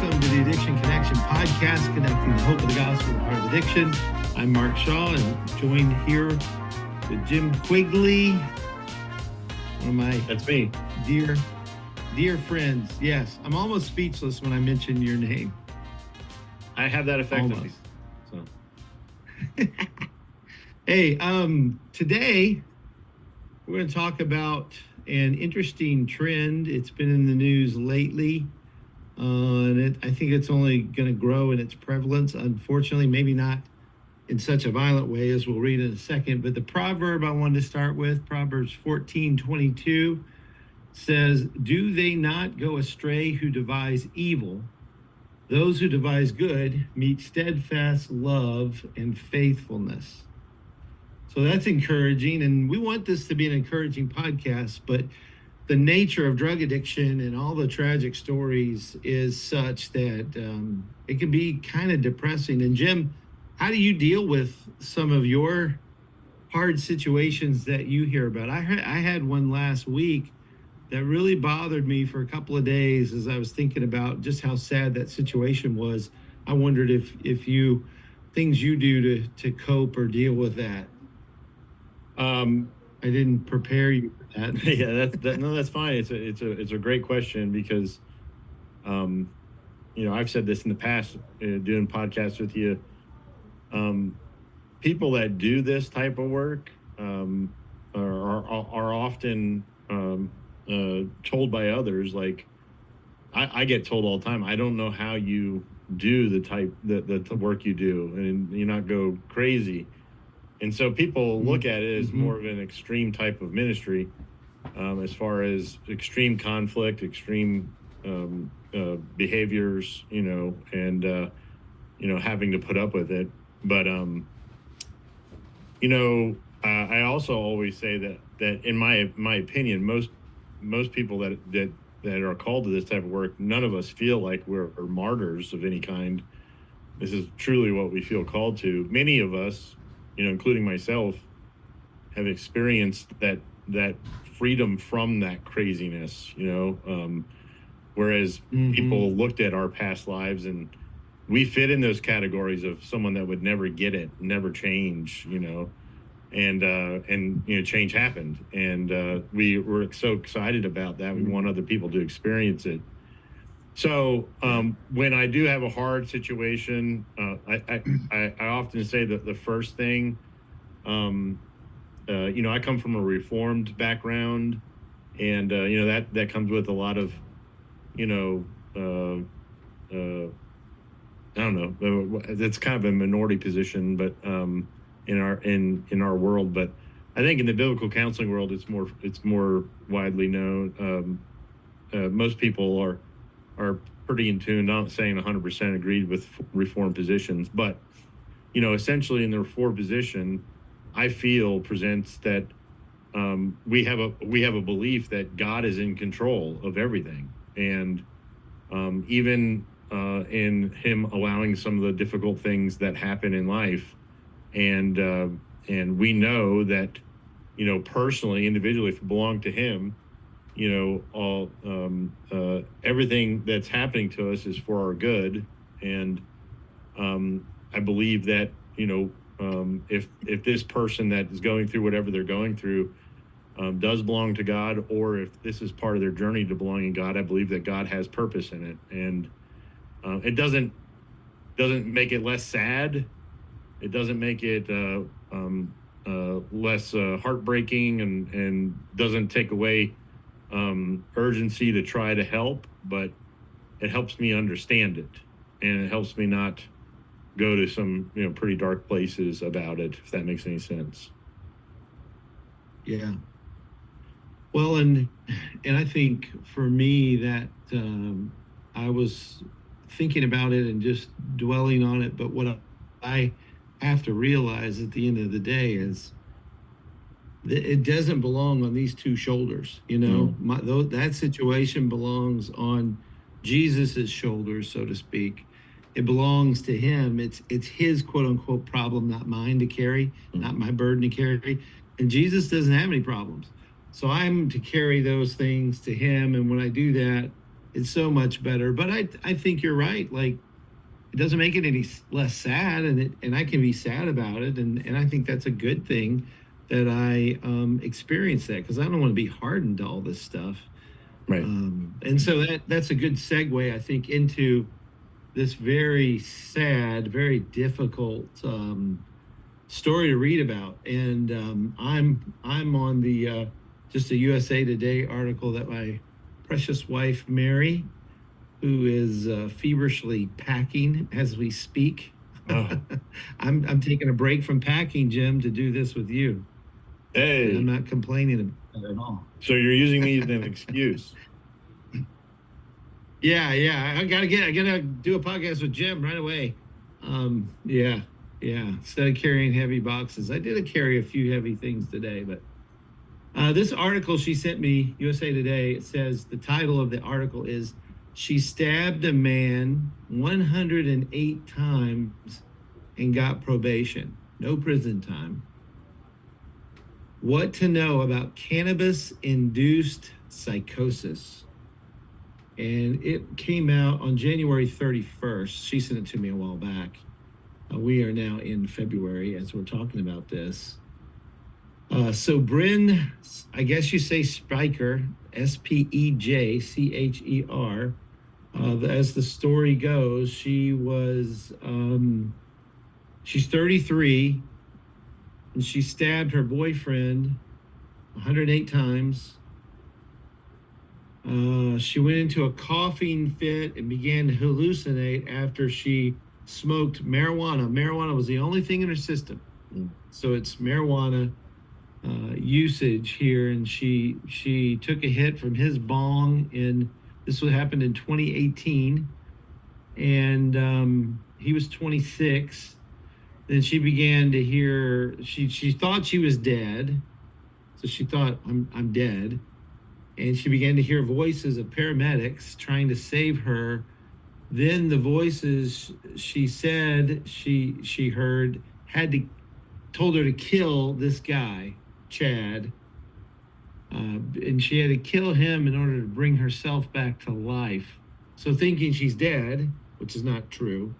welcome to the Addiction Connection podcast, connecting the hope of the gospel with the heart of addiction. I'm Mark Shaw, and joined here with Jim Quigley, one of my That's me. dear friends. Yes, I'm almost speechless when I mention your name. I have that effect on me. So. Hey, today we're going to talk about an interesting trend. It's been in the news lately. And I think it's only going to grow in its prevalence. Unfortunately, maybe not in such a violent way as we'll read in a second. But the proverb I wanted to start with, Proverbs 14:22, says, "Do they not go astray who devise evil? Those who devise good meet steadfast love and faithfulness." So that's encouraging. And we want this to be an encouraging podcast, but the nature of drug addiction and all the tragic stories is such that it can be kind of depressing. And Jim, how do you deal with some of your hard situations that you hear about? I had one last week that really bothered me for a couple of days as I was thinking about just how sad that situation was. I wondered if things you do to cope or deal with that. I didn't prepare you for that. Yeah, that's fine. It's a great question because, I've said this in the past, doing podcasts with you. People that do this type of work are often told by others. Like I get told all the time, I don't know how you do the work you do, and you not go crazy. And so people look at it as more of an extreme type of ministry, as far as extreme conflict, extreme behaviors, and having to put up with it. But I also always say that in my opinion, most people that are called to this type of work, none of us feel like we're martyrs of any kind. This is truly what we feel called to. Many of us, including myself, have experienced that freedom from that craziness, whereas people looked at our past lives and we fit in those categories of someone that would never get it, never change, and change happened. And we were so excited about that. We want other people to experience it. So when I do have a hard situation, I often say that the first thing, I come from a Reformed background, and that comes with a lot of, I don't know, it's kind of a minority position, but in our world. But I think in the biblical counseling world, it's more widely known. Most people are pretty in tune, not saying 100% agreed with Reformed positions, but, essentially in the Reformed position, I feel presents that we have a belief that God is in control of everything. And even in him allowing some of the difficult things that happen in life. And we know that, personally, individually, if we belong to him, all everything that's happening to us is for our good. And I believe that, if this person that is going through whatever they're going through does belong to God, or if this is part of their journey to belonging to God, I believe that God has purpose in it. And it doesn't make it less sad. It doesn't make it less heartbreaking, and doesn't take away urgency to try to help, but it helps me understand it, and it helps me not go to some pretty dark places about it, if that makes any sense. Yeah. Well, and I think for me that I was thinking about it and just dwelling on it, but what I have to realize at the end of the day is it doesn't belong on these two shoulders. That situation belongs on Jesus's shoulders, so to speak. It belongs to him. It's his quote unquote problem, not mine to carry, not my burden to carry. And Jesus doesn't have any problems. So I'm to carry those things to him. And when I do that, it's so much better. But I think you're right. Like, it doesn't make it any less sad, and I can be sad about it, and I think that's a good thing that I experienced that, because I don't want to be hardened to all this stuff. Right. And so that's a good segue, I think, into this very sad, very difficult story to read about. And I'm on the just a USA Today article that my precious wife Mary, who is feverishly packing as we speak. Oh, I'm taking a break from packing, Jim, to do this with you, and I'm hey. not complaining about it at all. So you're using me as an excuse. Yeah. I gotta do a podcast with Jim right away. Yeah. Instead of carrying heavy boxes, I did carry a few heavy things today, but this article she sent me, USA Today, it says the title of the article is "She Stabbed a Man 108 Times and Got Probation, No Prison Time. What to know about cannabis-induced psychosis." And it came out on January 31st. She sent it to me a while back. We are now in February as we're talking about this. So Bryn, I guess you say Spiker, Spejcher. As the story goes, she's 33, and she stabbed her boyfriend 108 times. She went into a coughing fit and began to hallucinate after she smoked marijuana. Marijuana was the only thing in her system. So it's marijuana usage here. And she took a hit from his bong, and this happened in 2018. And he was 26. Then she began to hear, she thought she was dead. So she thought, I'm dead. And she began to hear voices of paramedics trying to save her. Then the voices she said she heard told her to kill this guy, Chad, and she had to kill him in order to bring herself back to life. So thinking she's dead, which is not true,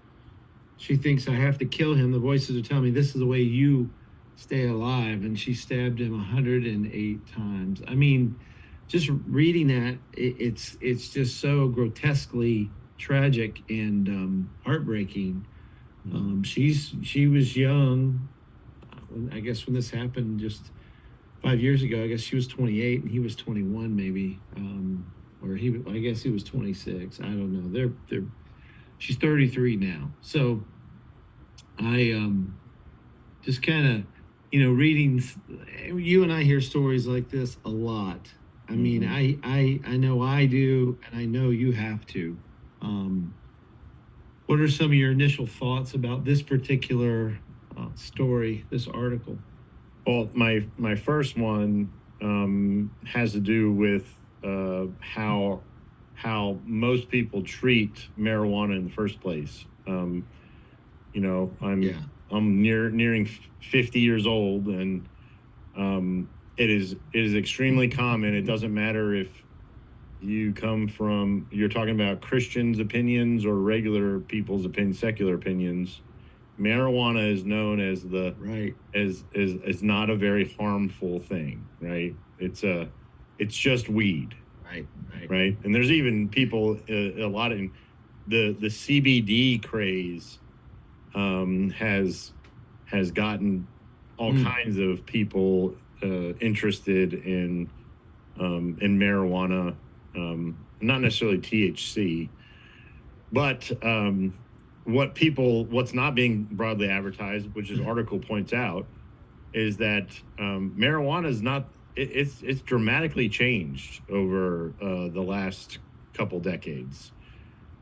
she thinks, I have to kill him. The voices are telling me this is the way you stay alive, and she stabbed him 108 times. I mean, just reading that, it's just so grotesquely tragic and heartbreaking. She was young. I guess when this happened just 5 years ago, I guess she was 28 and he was 21, maybe, or I guess he was 26. I don't know. She's 33 now. So I just kind of, reading. You and I hear stories like this a lot. I mean, I know I do, and I know you have to. What are some of your initial thoughts about this particular story, this article? Well, my first one has to do with how most people treat marijuana in the first place. I'm nearing 50 years old, and it is extremely common. It doesn't matter if you're talking about Christians' opinions or regular people's opinions, secular opinions. Marijuana is known as as not a very harmful thing, right? It's just weed, right. And there's even people a lot in the CBD craze has gotten all kinds of people interested in marijuana, not necessarily THC, but what's not being broadly advertised, which this article points out, is that marijuana is not. It's dramatically changed over the last couple decades.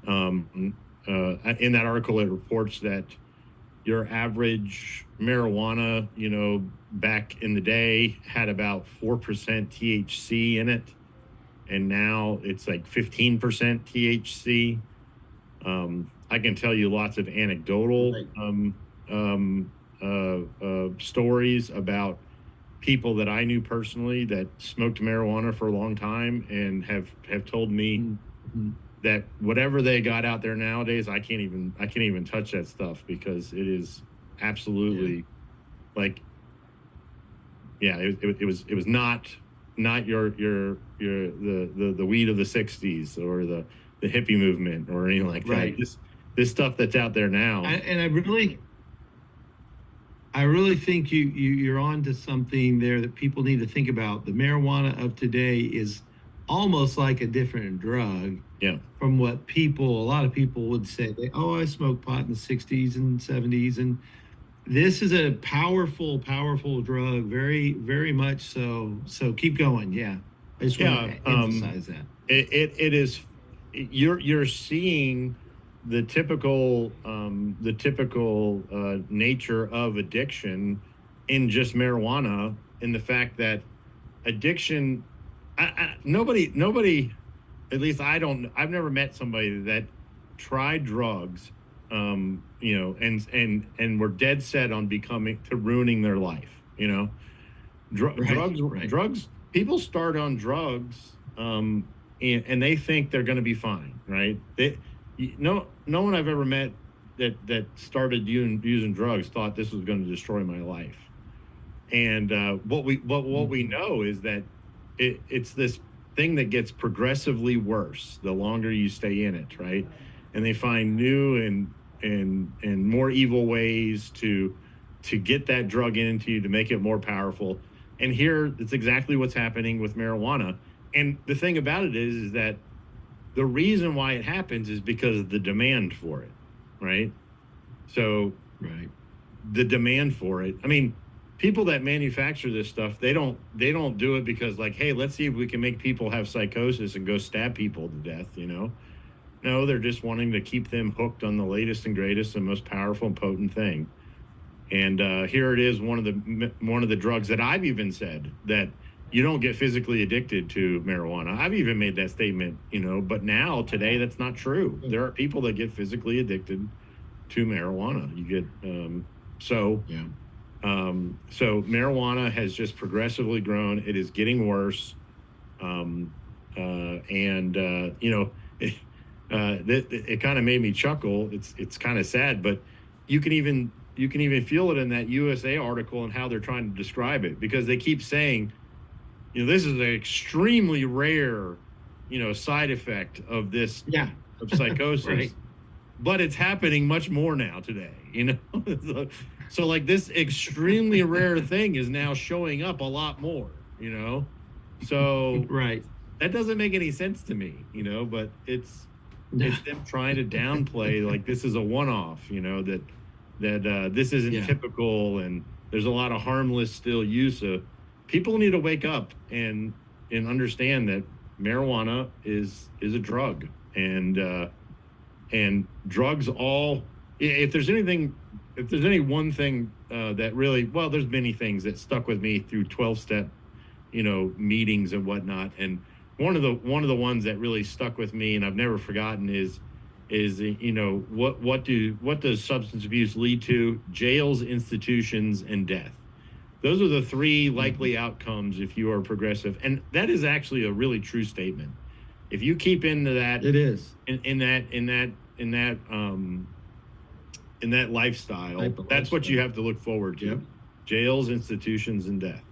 In that article, it reports that your average marijuana, back in the day had about 4% THC in it, and now it's like 15% THC. I can tell you lots of anecdotal stories about people that I knew personally that smoked marijuana for a long time and have told me that whatever they got out there nowadays, I can't even touch that stuff because it is absolutely like, it was not your the weed of the 60s or the hippie movement or anything like that. This stuff that's out there now. And I really think you're on to something there that people need to think about. The marijuana of today is almost like a different drug. Yeah. From what a lot of people would say, I smoked pot in the 60s and 70s. And this is a powerful, powerful drug. Very, very much so. So keep going. Yeah. I just want to emphasize that. It is, you're seeing the typical nature of addiction in just marijuana, in the fact that addiction, nobody, at least I've never met somebody that tried drugs, and were dead set on ruining their life. Drugs, people start on drugs, and they think they're going to be fine, right? No one I've ever met that started using drugs thought this was going to destroy my life. And what we know is that it's this thing that gets progressively worse the longer you stay in it, right? And they find new and more evil ways to get that drug into you, to make it more powerful. And here, it's exactly what's happening with marijuana. And the thing about it is that the reason why it happens is because of the demand for it, right? So, the demand for it. I mean, people that manufacture this stuff, they don't do it because, like, hey, let's see if we can make people have psychosis and go stab people to death, No, they're just wanting to keep them hooked on the latest and greatest and most powerful and potent thing. And here it is, one of the drugs that I've even said that you don't get physically addicted to marijuana. I've even made that statement, but now today that's not true. There are people that get physically addicted to marijuana. You get so marijuana has just progressively grown. It is getting worse, it kind of made me chuckle. It's kind of sad, but you can even feel it in that USA article and how they're trying to describe it, because they keep saying, this is an extremely rare, side effect of this, of psychosis, but it's happening much more now today, So like this extremely rare thing is now showing up a lot more, so that doesn't make any sense to me, but it's them trying to downplay like this is a one-off, that this isn't typical, and there's a lot of harmless still use of. People need to wake up and understand that marijuana is a drug, and drugs all. If there's any one thing that really, well, there's many things that stuck with me through 12-step, meetings and whatnot, and one of the ones that really stuck with me and I've never forgotten is what does substance abuse lead to? Jails, institutions, and death. Those are the three likely outcomes if you are progressive, and that is actually a really true statement. If you keep into that, it is in that lifestyle, that's what you have to look forward to. Yep. Jails, institutions, and death.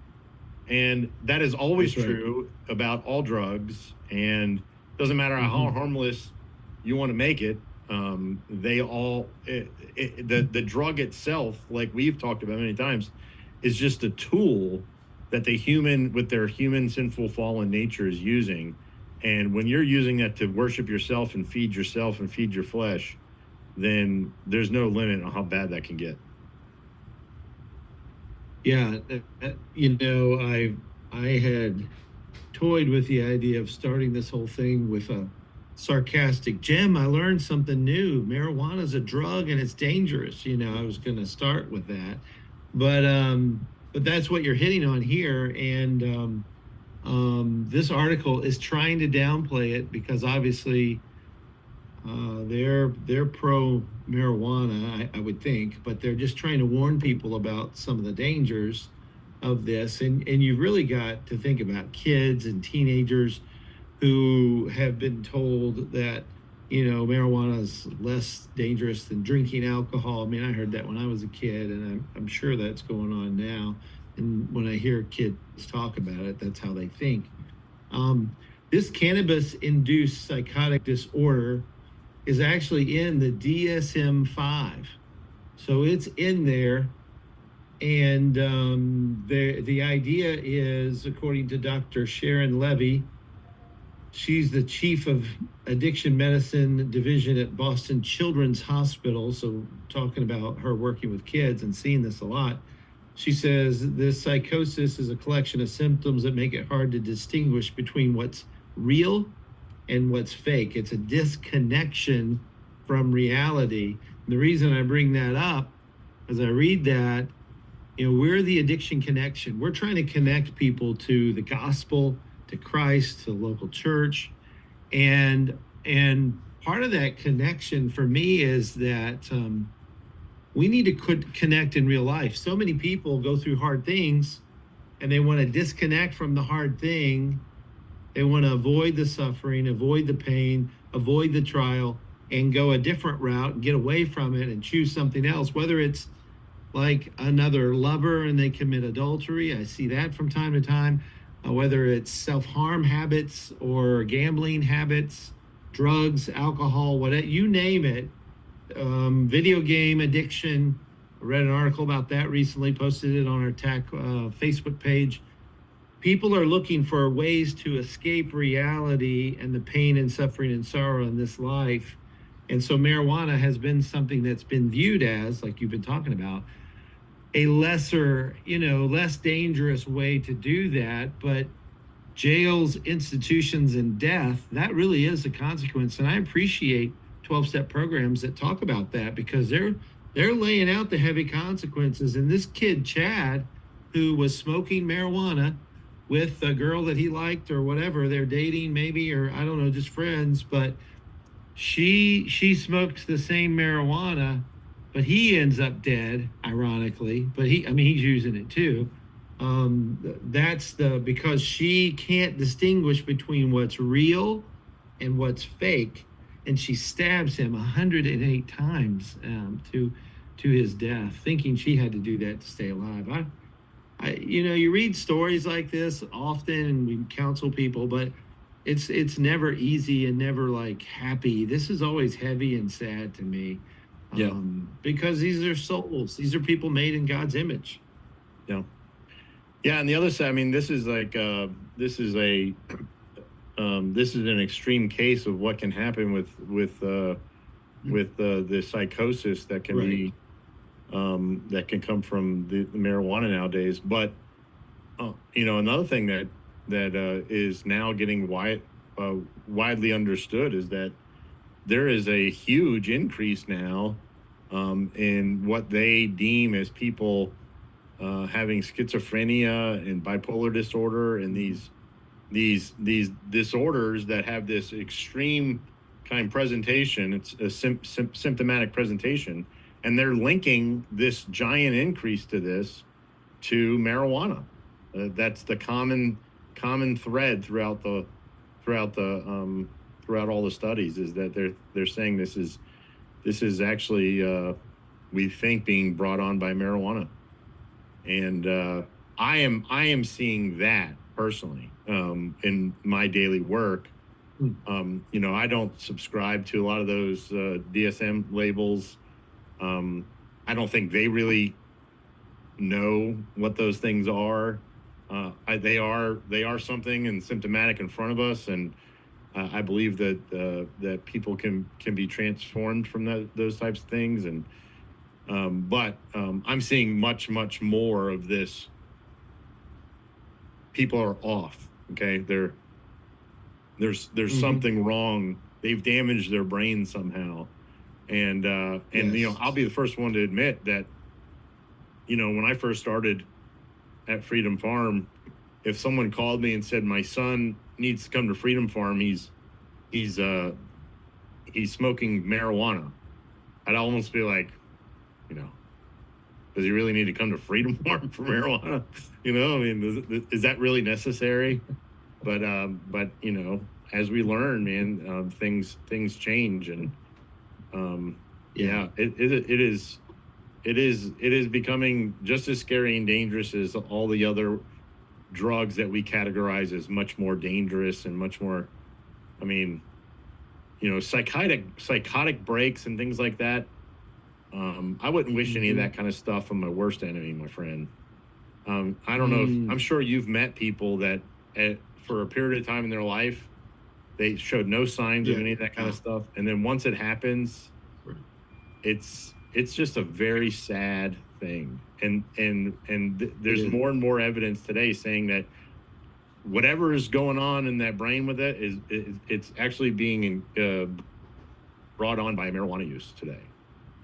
And that is always true about all drugs, and doesn't matter how harmless you want to make it. The drug itself, like we've talked about many times, is just a tool that the human, with their human sinful fallen nature, is using. And when you're using that to worship yourself and feed your flesh, then there's no limit on how bad that can get. Yeah, I had toyed with the idea of starting this whole thing with a sarcastic, Jim, I learned something new. Marijuana is a drug and it's dangerous. I was going to start with that, but that's what you're hitting on here. And this article is trying to downplay it because obviously they're pro marijuana, I would think, but they're just trying to warn people about some of the dangers of this. And you've really got to think about kids and teenagers who have been told that, marijuana is less dangerous than drinking alcohol. I mean, I heard that when I was a kid, and I'm sure that's going on now. And when I hear kids talk about it, that's how they think. Um, this cannabis-induced psychotic disorder is actually in the DSM-5. So it's in there. And the idea is, according to Dr. Sharon Levy, she's the chief of addiction medicine division at Boston Children's Hospital. So talking about her working with kids and seeing this a lot, she says this psychosis is a collection of symptoms that make it hard to distinguish between what's real and what's fake. It's a disconnection from reality. And the reason I bring that up, as I read that, we're the addiction connection. We're trying to connect people to the gospel, to Christ, to the local church. And part of that connection for me is that we need to connect in real life. So many people go through hard things and they want to disconnect from the hard thing. They want to avoid the suffering, avoid the pain, avoid the trial, and go a different route and get away from it and choose something else, whether it's like another lover and they commit adultery. I see that from time to time, whether it's self-harm habits or gambling habits, drugs, alcohol, whatever, you name it, video game addiction. I read an article about that recently, posted it on our TAC Facebook page. People are looking for ways to escape reality and the pain and suffering and sorrow in this life. And so marijuana has been something that's been viewed as, like you've been talking about, a lesser, less dangerous way to do that. But jails, institutions, and death, that really is a consequence. And I appreciate 12-step programs that talk about that, because they're laying out the heavy consequences. And this kid, Chad, who was smoking marijuana with a girl that he liked or whatever, they're dating maybe, or I don't know, just friends, but she smokes the same marijuana, but he ends up dead, ironically. But he's using it too. That's because she can't distinguish between what's real and what's fake, and she stabs him 108 times to his death, thinking she had to do that to stay alive. You read stories like this often, and we counsel people, but it's never easy and never like happy. This is always heavy and sad to me. Yeah. Because these are souls. These are people made in God's image. Yeah. Yeah. And the other side, this is like, this is an extreme case of what can happen with the psychosis that can be, that can come from the marijuana nowadays. But, another thing that is now getting widely understood is that there is a huge increase now in what they deem as people having schizophrenia and bipolar disorder, and these disorders that have this extreme kind of presentation. It's a symptomatic presentation, and they're linking this giant increase to marijuana. That's the common thread throughout all the studies, is that they're saying this is actually we think being brought on by marijuana. And I am seeing that personally in my daily work. I don't subscribe to a lot of those DSM labels. I don't think they really know what those things are. They are something and symptomatic in front of us, and I believe that people can be transformed from those types of things. And but I'm seeing much more of this. People are off. Okay, there's something wrong. They've damaged their brain somehow, and Yes. I'll be the first one to admit that. When I first started at Freedom Farm, if someone called me and said my son needs to come to Freedom Farm, he's smoking marijuana, I'd almost be like, does he really need to come to Freedom Farm for marijuana? Is that really necessary? But as we learn, man, things change, and it is becoming just as scary and dangerous as all the other drugs that we categorize as much more dangerous and much more. I mean, psychotic breaks and things like that. I wouldn't wish any of that kind of stuff on my worst enemy, my friend. I don't know if I'm sure you've met people that for a period of time in their life, they showed no signs of any of that kind of stuff. And then once it happens, it's just a very sad thing. And there's more and more evidence today saying that whatever is going on in that brain with it it's actually being brought on by marijuana use today.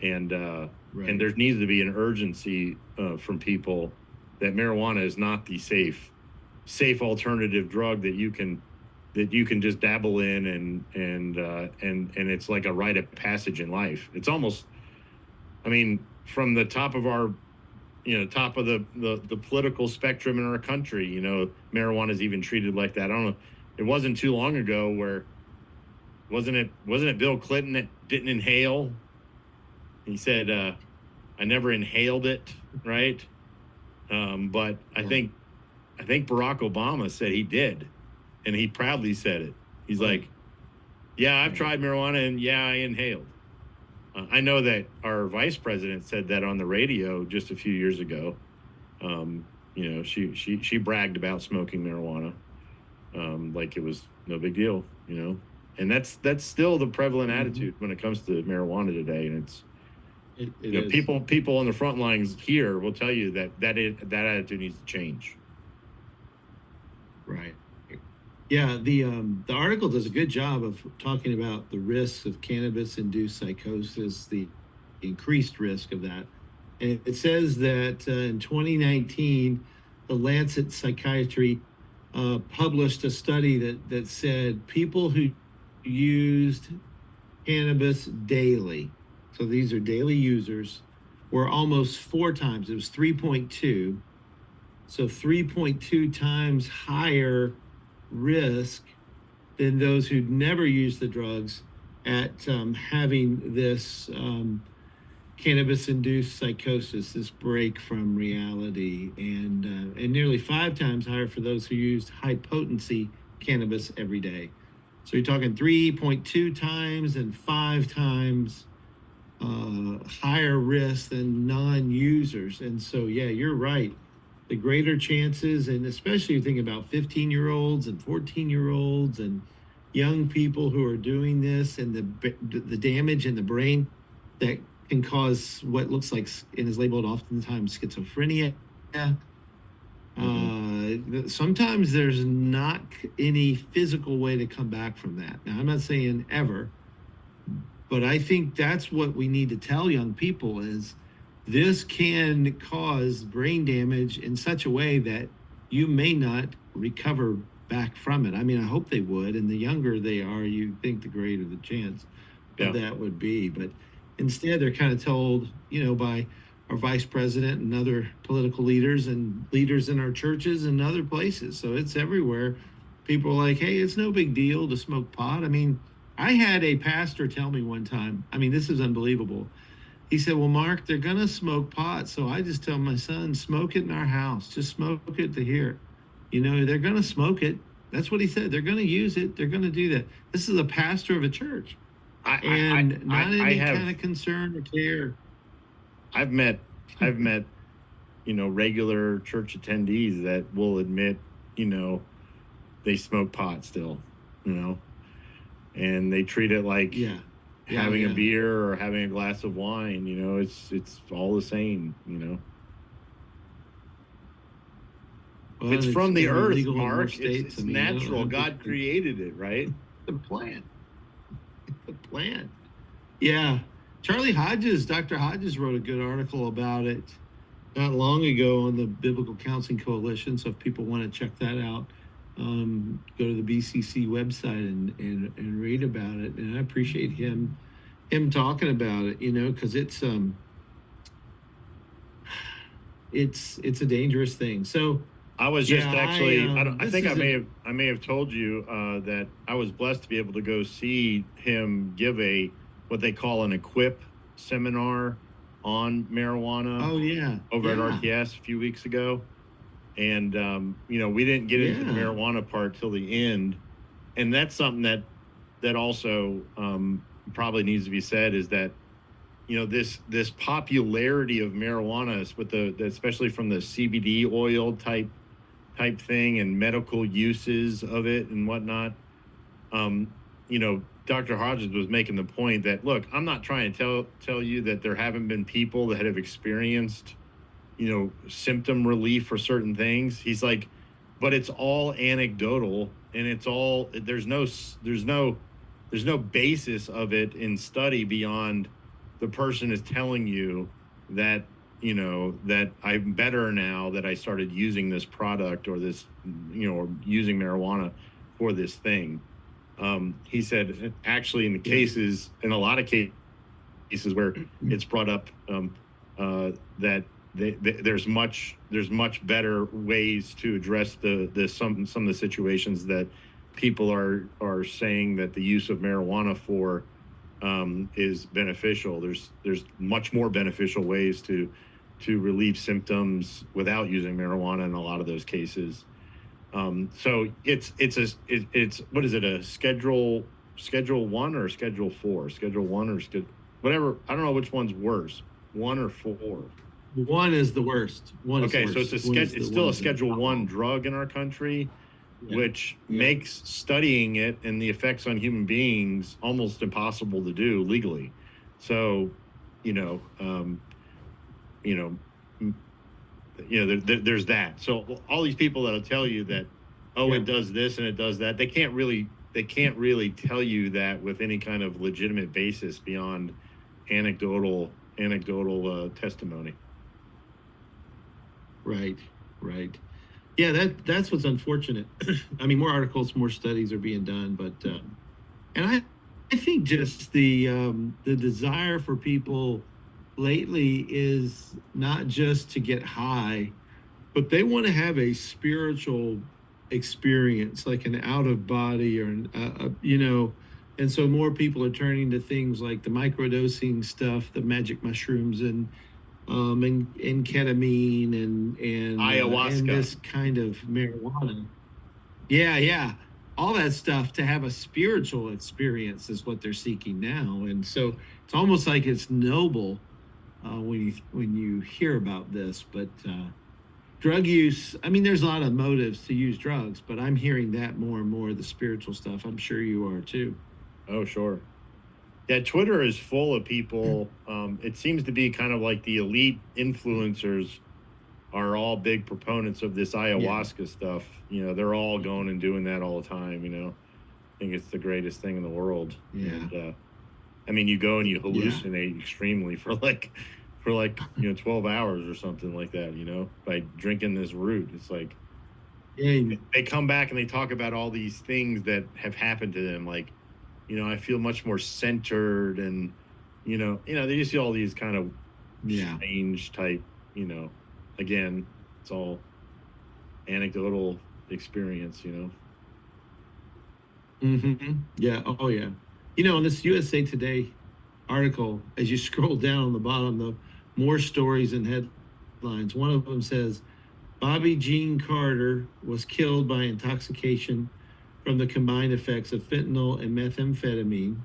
And and there needs to be an urgency from people that marijuana is not the safe alternative drug that you can just dabble in and it's like a rite of passage in life. It's almost, I mean, from the top of our top of the political spectrum in our country, marijuana is even treated like that. I don't know. It wasn't too long ago where wasn't it Bill Clinton that didn't inhale? He said, I never inhaled it, right? But I think Barack Obama said he did, and he proudly said it. He's like, yeah, I've tried marijuana, and yeah, I inhaled. I know that our vice president said that on the radio just a few years ago. She bragged about smoking marijuana, like it was no big deal, and that's still the prevalent attitude when it comes to marijuana today. And people on the front lines here will tell you that attitude needs to change. Right. Yeah, the article does a good job of talking about the risks of cannabis-induced psychosis, the increased risk of that. And it says that in 2019, the Lancet Psychiatry published a study that said people who used cannabis daily, so these are daily users, were almost 4 times, it was 3.2, so 3.2 times higher risk than those who'd never used the drugs at having this cannabis-induced psychosis, this break from reality, and nearly 5 times higher for those who used high-potency cannabis every day. So you're talking 3.2 times and 5 times higher risk than non-users. And so, yeah, you're right. The greater chances, and especially you think about 15-year-olds and 14-year-olds and young people who are doing this, and the damage in the brain that can cause what looks like and is labeled oftentimes schizophrenia. Sometimes there's not any physical way to come back from that. Now, I'm not saying ever, but I think that's what we need to tell young people is this can cause brain damage in such a way that you may not recover back from it. I mean, I hope they would. And the younger they are, you think the greater the chance of that would be. But instead, they're kind of told, by our vice president and other political leaders and leaders in our churches and other places. So it's everywhere. People are like, hey, it's no big deal to smoke pot. I mean, I had a pastor tell me one time, I mean, this is unbelievable. He said, well, Mark, they're going to smoke pot. So I just tell my son, smoke it in our house. Just smoke it to hear. They're going to smoke it. That's what he said. They're going to use it. They're going to do that. This is a pastor of a church. Not any kind of concern or care. I've met, regular church attendees that will admit, they smoke pot still, and they treat it like having a beer or having a glass of wine. It's all the same. Well, it's from the earth, Mark. It's natural. God created it, right? The plant. The plant. Yeah. Dr. Hodges wrote a good article about it not long ago on the Biblical Counseling Coalition. So if people want to check that out, go to the BCC website and read about it. And I appreciate him talking about it, because it's a dangerous thing. So I was just Yeah, actually. I this think is I may have told you that I was blessed to be able to go see him give what they call an equip seminar on marijuana oh yeah, over at yeah, RTS a few weeks ago, and we didn't get into the yeah, marijuana part till the end, and that's something that also probably needs to be said is that this popularity of marijuana with especially from the CBD oil type thing and medical uses of it and whatnot. Dr. Hodges was making the point that, look, I'm not trying to tell you that there haven't been people that have experienced, symptom relief for certain things. He's like, but it's all anecdotal and there's no basis of it in study beyond the person is telling you that that I'm better now that I started using this product or this or using marijuana for this thing. He said actually in a lot of cases where it's brought up that there's much better ways to address some of the situations that people are saying that the use of marijuana for is beneficial. There's much more beneficial ways to relieve symptoms without using marijuana in a lot of those cases. So it's what is it, a schedule 1 or schedule 4? Schedule 1 or whatever. I don't know which one's worse, 1 or 4. one is the worst. One is Okay, worse. so it's still a schedule 1 drug in our country, Yeah. which Yeah. makes studying it and the effects on human beings almost impossible to do legally. So, there's that. So all these people that'll tell you that, it does this and it does that, they can't really tell you that with any kind of legitimate basis beyond anecdotal testimony. Right. Yeah, that's what's unfortunate. I mean, more articles, more studies are being done, but and I think just the desire for people lately is not just to get high, but they want to have a spiritual experience, like an out of body or and so more people are turning to things like the microdosing stuff, the magic mushrooms, and ketamine and Ayahuasca. this kind of marijuana. Yeah, all that stuff to have a spiritual experience is what they're seeking now, and so it's almost like it's noble when you hear about this, but drug use. I mean, there's a lot of motives to use drugs, but I'm hearing that more and more, the spiritual stuff. I'm sure you are too. Oh, sure. Yeah, Twitter is full of people. It seems to be kind of like the elite influencers are all big proponents of this ayahuasca stuff. They're all going and doing that all the time. I think it's the greatest thing in the world. Yeah. And I mean, you go and you hallucinate extremely for 12 hours or something like that, by drinking this root. It's like, they come back and they talk about all these things that have happened to them. Like, I feel much more centered, and, they just see all these kind of strange type, again, it's all anecdotal experience, Mm-hmm. Yeah. Oh, yeah. In this USA Today article, as you scroll down on the bottom, the more stories and headlines. One of them says, Bobby Jean Carter was killed by intoxication from the combined effects of fentanyl and methamphetamine.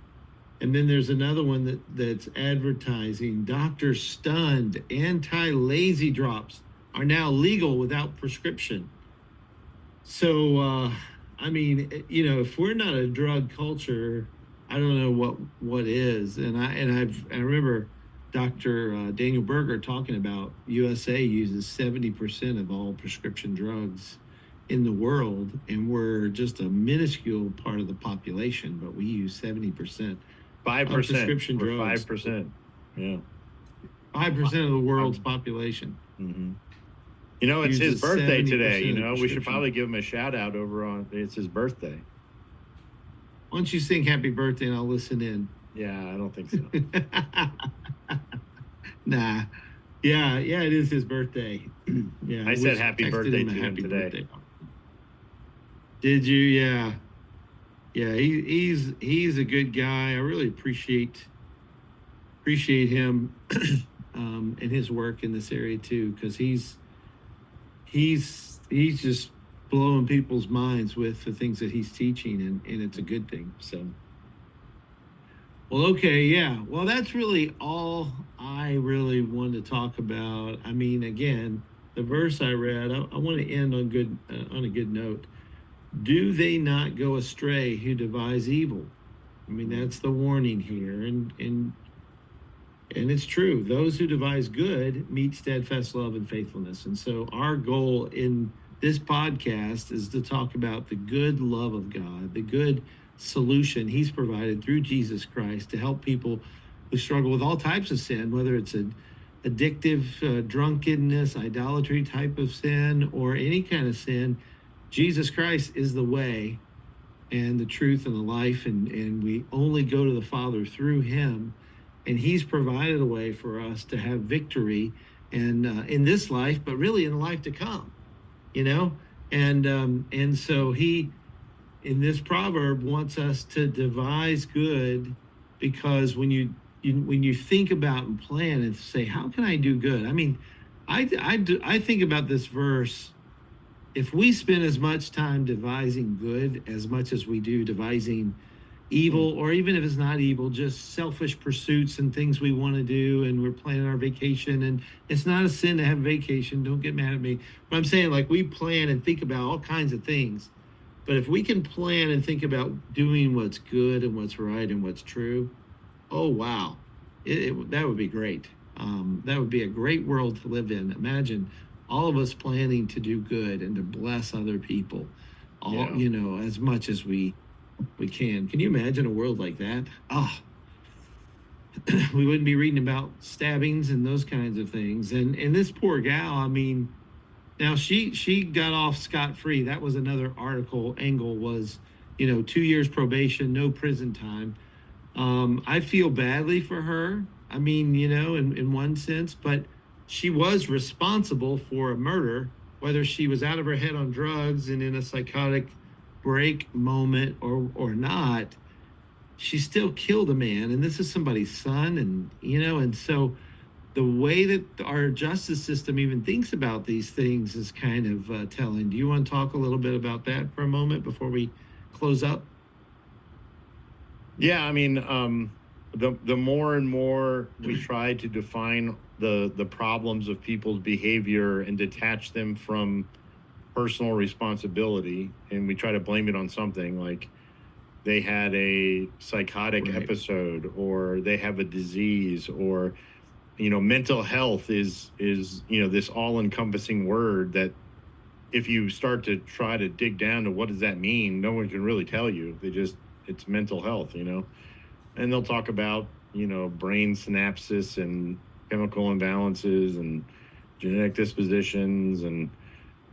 And then there's another one that's advertising, doctors stunned, anti-lazy drops are now legal without prescription. So, I mean, if we're not a drug culture, I don't know what is. And I remember Dr. Daniel Berger talking about USA uses 70% of all prescription drugs in the world, and we're just a minuscule part of the population, but we use 70%. 5%. Prescription drugs. 5%. Yeah. 5% of the world's population. Mm-hmm. It's his birthday today. We should probably give him a shout out it's his birthday. Why don't you sing happy birthday and I'll listen in? Yeah, I don't think so. Nah. Yeah, yeah, it is his birthday. Yeah, I said happy texted birthday him a to him happy today. birthday. Did you? Yeah, yeah. He's a good guy. I really appreciate him and his work in this area too, because he's just blowing people's minds with the things that he's teaching, and it's a good thing. So, well, okay, yeah. Well, that's really all I really wanted to talk about. I mean, again, the verse I read, I want to end on a good note. Do they not go astray who devise evil? I mean, that's the warning here, and it's true. Those who devise good meet steadfast love and faithfulness. And so our goal in this podcast is to talk about the good love of God, the good solution he's provided through Jesus Christ to help people who struggle with all types of sin, whether it's an addictive drunkenness, idolatry type of sin, or any kind of sin. Jesus Christ is the way and the truth and the life, and we only go to the Father through him, and he's provided a way for us to have victory and in this life, but really in the life to come, you know. And so he, in this proverb, wants us to devise good, because when you think about and plan and say, how can I do good? I mean, I think about this verse. If we spend as much time devising good as much as we do devising evil, or even if it's not evil, just selfish pursuits and things we want to do, and we're planning our vacation, and it's not a sin to have vacation, don't get mad at me, but I'm saying, like, we plan and think about all kinds of things, but if we can plan and think about doing what's good and what's right and what's true, oh wow, that would be great. That would be a great world to live in. Imagine all of us planning to do good and to bless other people, all, Yeah. as much as we can. Can you imagine a world like that? Ah, we wouldn't be reading about stabbings and those kinds of things. And this poor gal, I mean, now she got off scot free. That was another article angle, was 2 years probation, no prison time. I feel badly for her. I mean, in one sense, but she was responsible for a murder, whether she was out of her head on drugs and in a psychotic break moment or not. She still killed a man, and this is somebody's son, and so the way that our justice system even thinks about these things is kind of telling. Do you want to talk a little bit about that for a moment before we close up? Yeah, I mean, the more and more we try to define the problems of people's behavior and detach them from personal responsibility, and we try to blame it on something like they had a psychotic Right. episode, or they have a disease, or mental health is this all-encompassing word that if you start to try to dig down to what does that mean, no one can really tell you. It's mental health, and they'll talk about brain synapses and chemical imbalances and genetic dispositions and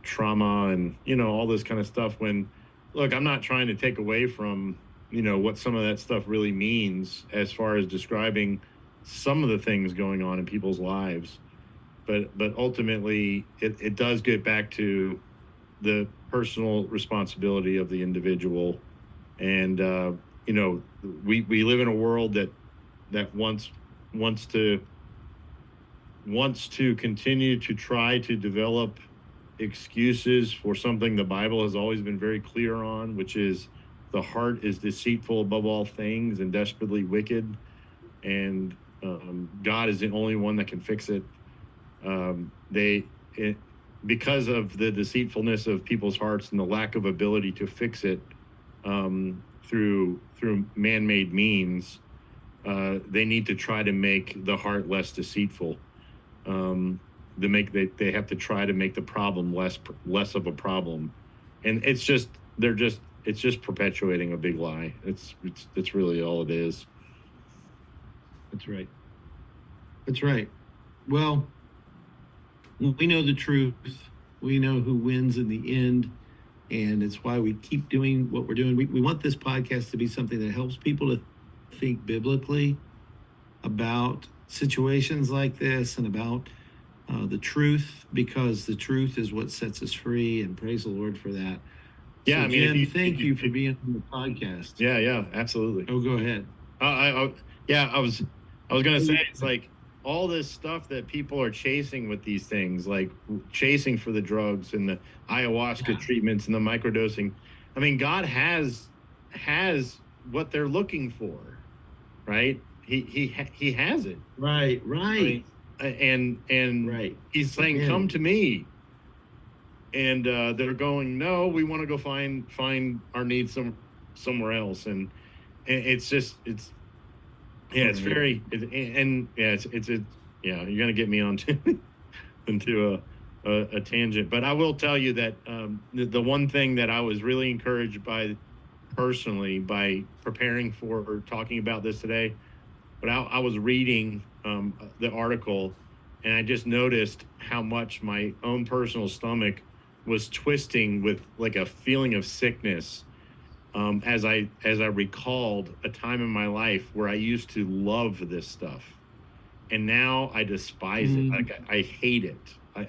trauma and all this kind of stuff. When, look, I'm not trying to take away from what some of that stuff really means as far as describing some of the things going on in people's lives, but ultimately it does get back to the personal responsibility of the individual. And we live in a world that wants to continue to try to develop excuses for something the Bible has always been very clear on, which is the heart is deceitful above all things and desperately wicked, and God is the only one that can fix it. Because of the deceitfulness of people's hearts and the lack of ability to fix it through man-made means, they need to try to make the heart less deceitful. They have to try to make the problem less of a problem, and it's just perpetuating a big lie. It's really all it is. That's right. That's right. Well, we know the truth. We know who wins in the end. And it's why we keep doing what we're doing. We want this podcast to be something that helps people to think biblically about situations like this, and about the truth, because the truth is what sets us free. And praise the Lord for that. Yeah, So, I mean, Jim, thank you for being on the podcast. Yeah, absolutely. Oh, go ahead. I was gonna say, it's like all this stuff that people are chasing with these things, like chasing for the drugs and the ayahuasca treatments and the microdosing. I mean, God has what they're looking for, right? He has it. Right. I mean, and right. He's saying, Amen. "Come to me." And they're going, "No, we want to go find our needs somewhere else." And it's just it's very you're gonna get me onto into a tangent, but I will tell you that the one thing that I was really encouraged by personally by preparing for talking about this today, but I was reading the article, and I just noticed how much my own personal stomach was twisting with like a feeling of sickness, as I recalled a time in my life where I used to love this stuff, and now I despise it. Like I hate it. I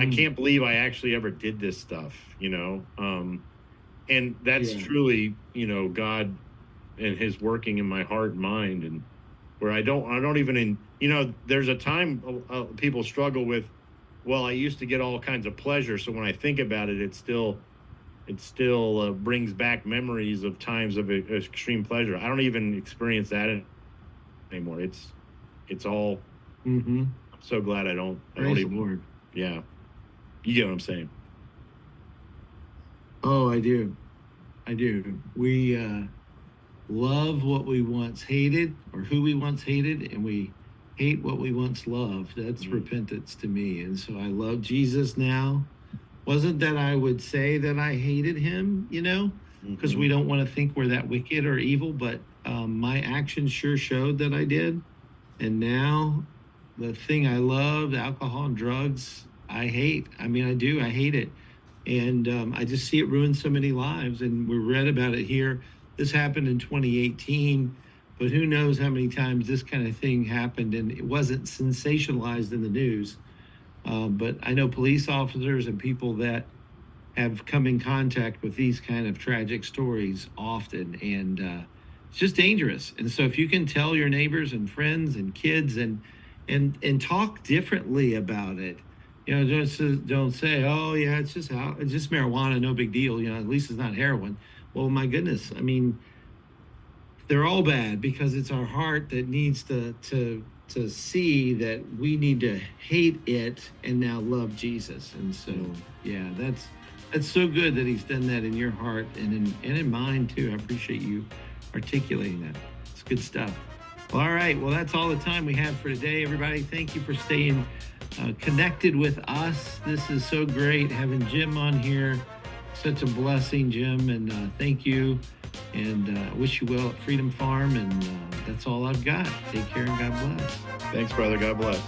can't believe I actually ever did this stuff, and that's truly, God and His working in my heart and mind, and where I don't even there's a time people struggle with, well, I used to get all kinds of pleasure, so when I think about it, it still brings back memories of times of extreme pleasure. I don't even experience that anymore. It's all. I'm so glad I don't even. Lord. Yeah, you get what I'm saying. Oh, I do. We love what we once hated, or who we once hated, and we hate what we once loved. That's repentance to me. And so I love Jesus now. Wasn't that I would say that I hated him, because we don't want to think we're that wicked or evil, but my actions sure showed that I did. And now the thing I loved, alcohol and drugs, I hate. I mean, I do. I hate it. And I just see it ruin so many lives. And we read about it here. This happened in 2018, but who knows how many times this kind of thing happened, and it wasn't sensationalized in the news. But I know police officers and people that have come in contact with these kind of tragic stories often, and it's just dangerous. And so if you can tell your neighbors and friends and kids and talk differently about it, don't say, oh yeah, it's just marijuana, no big deal. At least it's not heroin. Well, my goodness, I mean, they're all bad, because it's our heart that needs to see that we need to hate it and now love Jesus. And so, yeah, that's so good that He's done that in your heart and in mine too. I appreciate you articulating that. It's good stuff. Well, all right. Well, that's all the time we have for today, everybody. Thank you for staying connected with us. This is so great having Jim on here. Such a blessing, Jim, and thank you. And I wish you well at Freedom Farm. And that's all I've got. Take care and God bless. Thanks, brother. God bless.